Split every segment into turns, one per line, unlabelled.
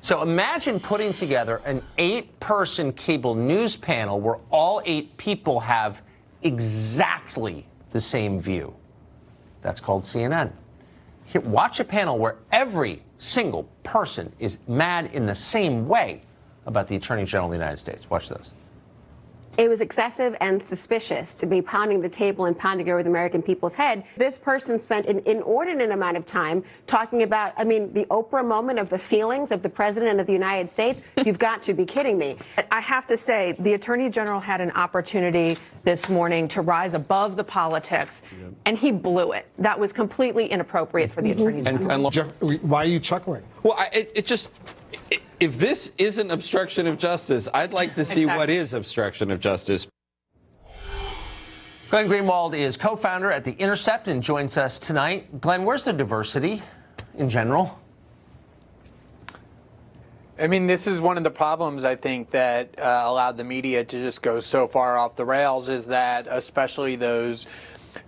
So imagine putting together an 8-person cable news panel where all 8 people have exactly the same view. That's called CNN. Here, watch a panel where every single person is mad in the same way about the Attorney General of the United States. Watch this.
It was excessive and suspicious to be pounding the table and pounding over the American people's head. This person spent an inordinate amount of time talking about, I mean, the Oprah moment of the feelings of the President of the United States. You've got to be kidding me.
I have to say, the Attorney General had an opportunity this morning to rise above the politics, and he blew it. That was completely inappropriate for the Attorney General.
Jeff, why are you chuckling?
Well, if this isn't obstruction of justice, I'd like to see what is obstruction of justice.
Glenn Greenwald is co-founder at The Intercept and joins us tonight. Glenn, where's the diversity in general?
I mean, this is one of the problems, I think, that allowed the media to just go so far off the rails, is that especially those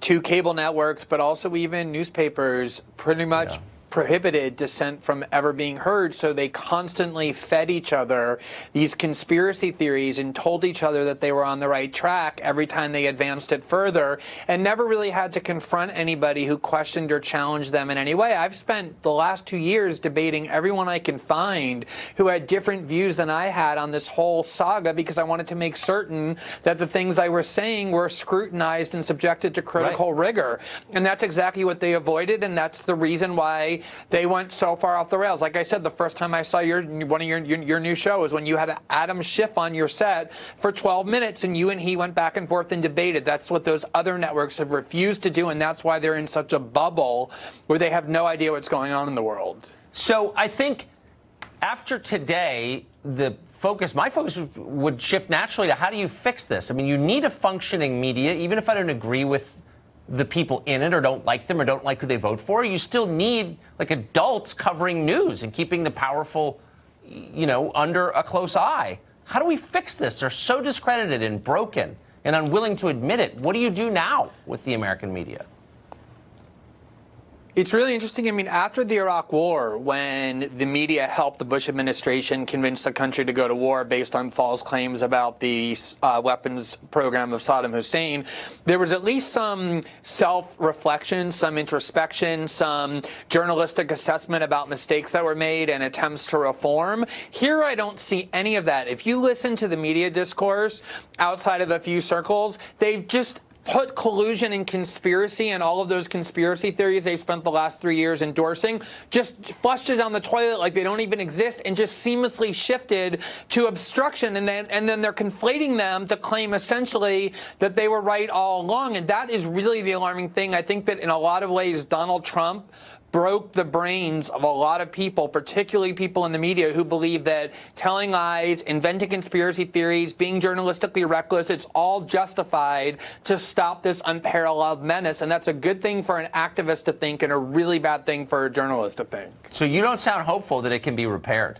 2 cable networks, but also even newspapers, pretty much prohibited dissent from ever being heard, so they constantly fed each other these conspiracy theories and told each other that they were on the right track every time they advanced it further, and never really had to confront anybody who questioned or challenged them in any way. I've spent the last 2 years debating everyone I can find who had different views than I had on this whole saga, because I wanted to make certain that the things I was saying were scrutinized and subjected to critical rigor. And that's exactly what they avoided, and that's the reason why they went so far off the rails. Like I said, the first time I saw one of your new shows, when you had Adam Schiff on your set for 12 minutes and you and he went back and forth and debated. That's what those other networks have refused to do, and that's why they're in such a bubble where they have no idea what's going on in the world.
So I think after today, my focus would shift naturally to how do you fix this? I mean, you need a functioning media, even if I don't agree with the people in it or don't like them or don't like who they vote for. You still need like adults covering news and keeping the powerful, under a close eye. How do we fix this? They're so discredited and broken and unwilling to admit it. What do you do now with the American media?
It's really interesting. I mean, after the Iraq War, when the media helped the Bush administration convince the country to go to war based on false claims about the weapons program of Saddam Hussein, there was at least some self-reflection, some introspection, some journalistic assessment about mistakes that were made and attempts to reform. Here, I don't see any of that. If you listen to the media discourse outside of a few circles, they've just put collusion and conspiracy and all of those conspiracy theories they've spent the last 3 years endorsing, just flushed it down the toilet like they don't even exist, and just seamlessly shifted to obstruction. And then they're conflating them to claim essentially that they were right all along. And that is really the alarming thing. I think that in a lot of ways, Donald Trump broke the brains of a lot of people, particularly people in the media, who believe that telling lies, inventing conspiracy theories, being journalistically reckless, it's all justified to stop this unparalleled menace. And that's a good thing for an activist to think and a really bad thing for a journalist to think.
So you don't sound hopeful that it can be repaired.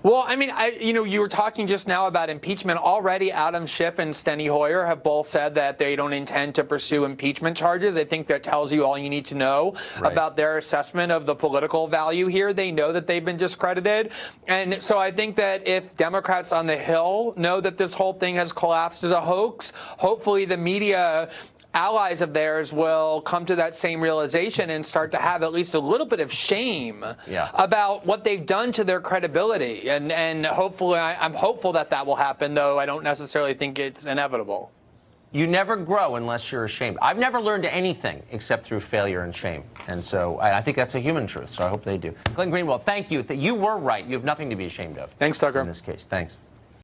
Well, I mean, you were talking just now about impeachment. Already, Adam Schiff and Steny Hoyer have both said that they don't intend to pursue impeachment charges. I think that tells you all you need to know about their assessment of the political value here. They know that they've been discredited. And so I think that if Democrats on the Hill know that this whole thing has collapsed as a hoax, hopefully the media allies of theirs will come to that same realization and start to have at least a little bit of shame about what they've done to their credibility. And hopefully, I'm hopeful that that will happen, though I don't necessarily think it's inevitable.
You never grow unless you're ashamed. I've never learned anything except through failure and shame. And so I think that's a human truth, so I hope they do. Glenn Greenwald, thank you. You were right. You have nothing to be ashamed of.
Thanks, Tucker.
In this case. Thanks.